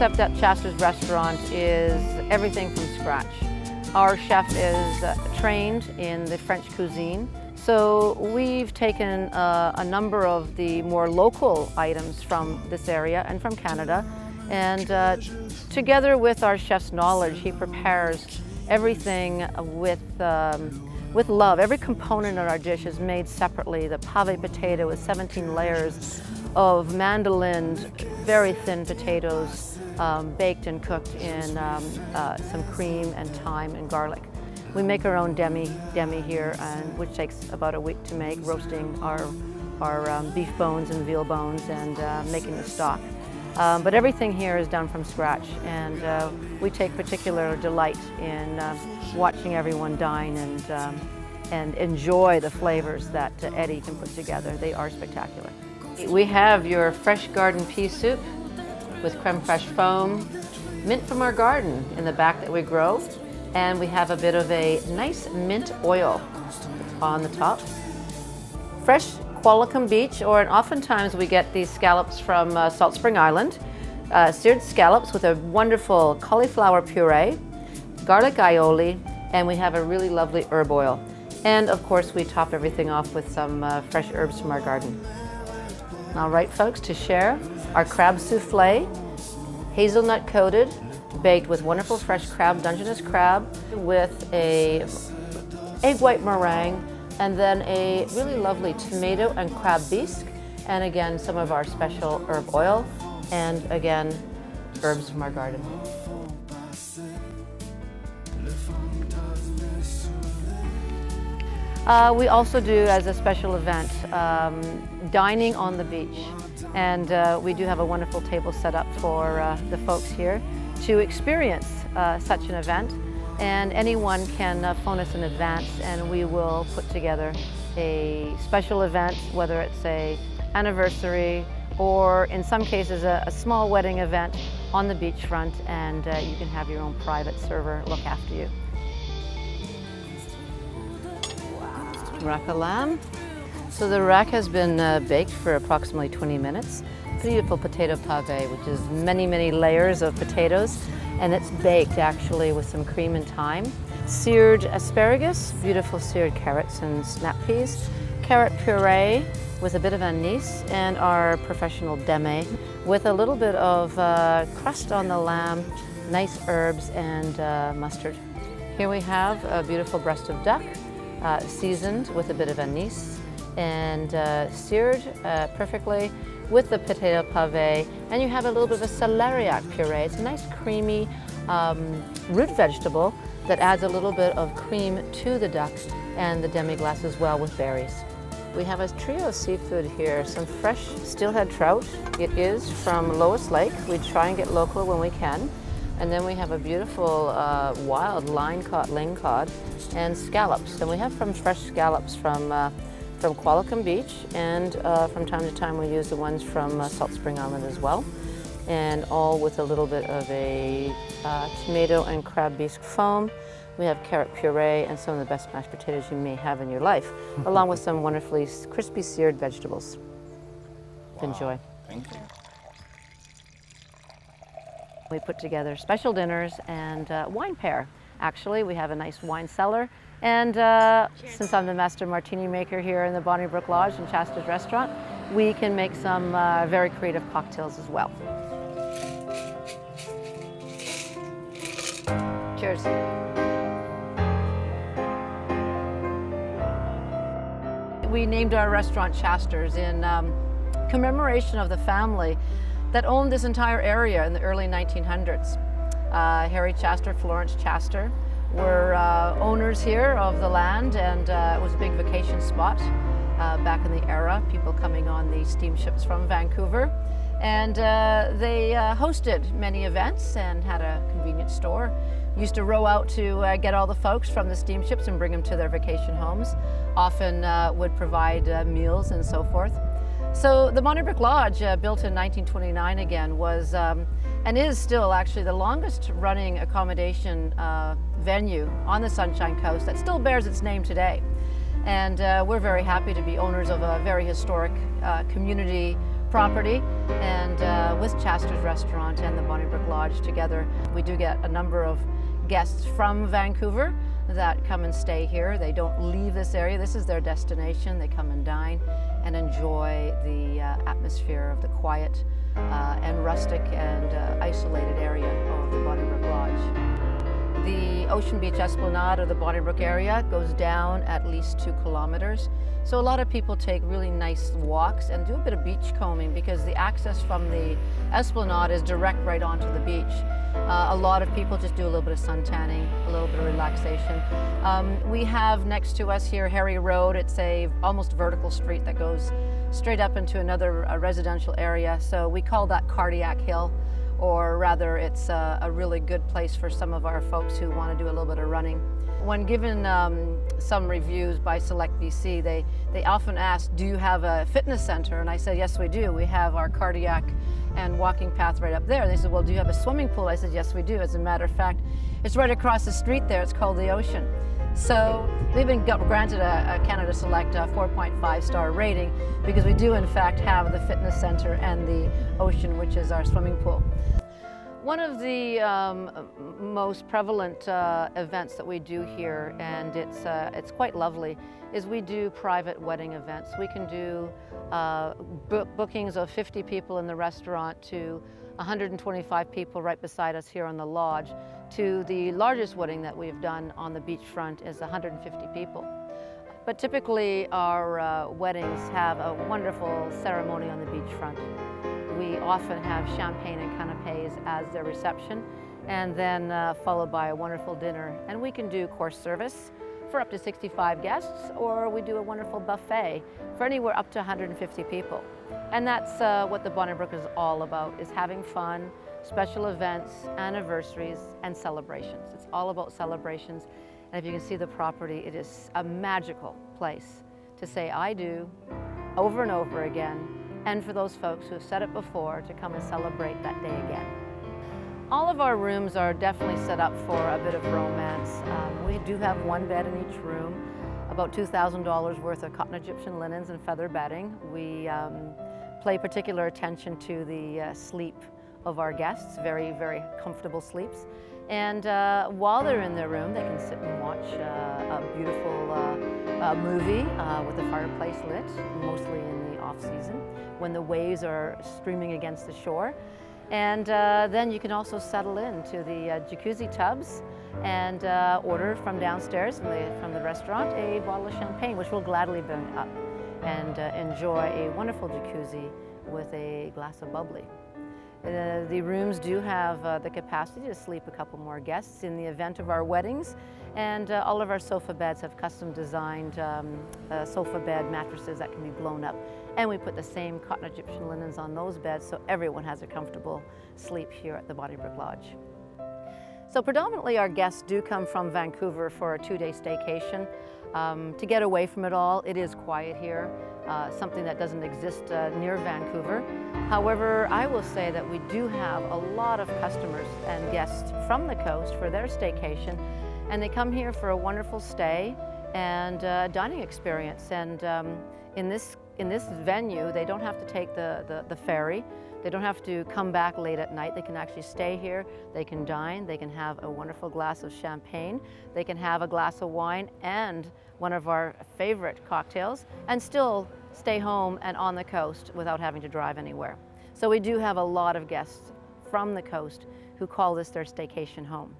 concept at Chasters restaurant is everything from scratch. Our chef is trained in the French cuisine, so we've taken a number of the more local items from this area and from Canada, and together with our chef's knowledge, he prepares everything with love. Every component of our dish is made separately. The pave potato with 17 layers of mandolined, very thin potatoes, baked and cooked in some cream and thyme and garlic. We make our own demi here, which takes about a week to make, roasting our beef bones and veal bones and making the stock. But everything here is done from scratch, and we take particular delight in watching everyone dine and enjoy the flavors that Eddie can put together. They are spectacular. We have your fresh garden pea soup with creme fraiche foam, mint from our garden in the back that we grow, and we have a bit of a nice mint oil on the top. Fresh Qualicum Beach, and oftentimes we get these scallops from Salt Spring Island, seared scallops with a wonderful cauliflower puree, garlic aioli, and we have a really lovely herb oil. And of course we top everything off with some fresh herbs from our garden. All right, folks, to share our crab souffle, hazelnut coated, baked with wonderful fresh crab, Dungeness crab, with a egg white meringue, and then a really lovely tomato and crab bisque, and again some of our special herb oil, and again herbs from our garden. We also do, as a special event, dining on the beach, and we do have a wonderful table set up for the folks here to experience such an event. And anyone can phone us in advance, and we will put together a special event, whether it's an anniversary or in some cases a small wedding event on the beachfront, and you can have your own private server look after you. Rack of lamb. So the rack has been baked for approximately 20 minutes. Beautiful potato pave, which is many layers of potatoes, and it's baked actually with some cream and thyme. Seared asparagus, beautiful seared carrots and snap peas, carrot puree with a bit of anise, and our professional demi with a little bit of crust on the lamb, nice herbs and mustard. Here we have a beautiful breast of duck, seasoned with a bit of anise and seared perfectly with the potato pave, and you have a little bit of a celeriac puree. It's a nice creamy root vegetable that adds a little bit of cream to the duck, and the demi-glace as well with berries. We have a trio of seafood here, some fresh steelhead trout. It is from Lois Lake. We try and get local when we can. And then we have a beautiful wild line-caught lingcod and scallops. And we have fresh scallops from Qualicum Beach, and from time to time we use the ones from Salt Spring Island as well. And all with a little bit of a tomato and crab bisque foam. We have carrot puree and some of the best mashed potatoes you may have in your life, along with some wonderfully crispy seared vegetables. Wow. Enjoy. Thank you. We put together special dinners and wine pair. Actually, we have a nice wine cellar, and since I'm the master martini maker here in the Bonniebrook Lodge and Chasters restaurant, we can make some very creative cocktails as well. Cheers. We named our restaurant Chasters in commemoration of the family that owned this entire area in the early 1900s. Harry Chastor, Florence Chastor were owners here of the land, and it was a big vacation spot back in the era, people coming on the steamships from Vancouver. And they hosted many events and had a convenience store. Used to row out to get all the folks from the steamships and bring them to their vacation homes. Often would provide meals and so forth. So the Bonniebrook Lodge, built in 1929 again, was and is still actually the longest running accommodation venue on the Sunshine Coast that still bears its name today. And we're very happy to be owners of a very historic community property, and with Chasters Restaurant and the Bonniebrook Lodge together, we do get a number of guests from Vancouver that come and stay here. They don't leave this area. This is their destination. They come and dine and enjoy the atmosphere of the quiet and rustic and isolated area of the Bonniebrook Lodge. The Ocean Beach Esplanade of the Bonniebrook area goes down at least 2 kilometers. So a lot of people take really nice walks and do a bit of beach combing because the access from the Esplanade is direct right onto the beach. A lot of people just do a little bit of sun tanning, a little bit of relaxation. We have next to us here Harry Road. It's a almost vertical street that goes straight up into another residential area. So we call that Cardiac Hill, or rather it's a really good place for some of our folks who want to do a little bit of running. When given some reviews by Select BC, they often ask, do you have a fitness center? And I said, yes, we do. We have our cardiac and walking path right up there. They said, well, do you have a swimming pool? I said, yes, we do. As a matter of fact, it's right across the street there. It's called the Ocean. So we've been granted a Canada Select 4.5-star rating because we do in fact have the fitness center and the Ocean, which is our swimming pool. One of the most prevalent events that we do here, and it's quite lovely, is we do private wedding events. We can do bookings of 50 people in the restaurant to 125 people right beside us here on the lodge, to the largest wedding that we've done on the beachfront is 150 people. But typically our weddings have a wonderful ceremony on the beachfront. We often have champagne and canapes as their reception, and then followed by a wonderful dinner. And we can do course service for up to 65 guests, or we do a wonderful buffet for anywhere up to 150 people. And that's what the Bonniebrook is all about, is having fun, special events, anniversaries, and celebrations. It's all about celebrations. And if you can see the property, it is a magical place to say I do over and over again, and for those folks who have said it before to come and celebrate that day again. All of our rooms are definitely set up for a bit of romance. We do have 1 bed in each room, about $2,000 worth of cotton Egyptian linens and feather bedding. We pay particular attention to the sleep of our guests, very, very comfortable sleeps. And while they're in their room, they can sit and watch a beautiful movie with the fireplace lit, mostly in the off-season, when the waves are streaming against the shore. And then you can also settle into the jacuzzi tubs and order from downstairs from the restaurant a bottle of champagne, which we'll gladly bring up, and enjoy a wonderful jacuzzi with a glass of bubbly. The rooms do have the capacity to sleep a couple more guests in the event of our weddings, and all of our sofa beds have custom designed sofa bed mattresses that can be blown up, and we put the same cotton Egyptian linens on those beds so everyone has a comfortable sleep here at the Bonniebrook Lodge. So predominantly our guests do come from Vancouver for a 2-day staycation. To get away from it all, it is quiet here, something that doesn't exist near Vancouver. However, I will say that we do have a lot of customers and guests from the coast for their staycation, and they come here for a wonderful stay and dining experience. And in this venue, they don't have to take the ferry. They don't have to come back late at night. They can actually stay here. They can dine. They can have a wonderful glass of champagne. They can have a glass of wine and one of our favorite cocktails, and still stay home and on the coast without having to drive anywhere. So we do have a lot of guests from the coast who call this their staycation home.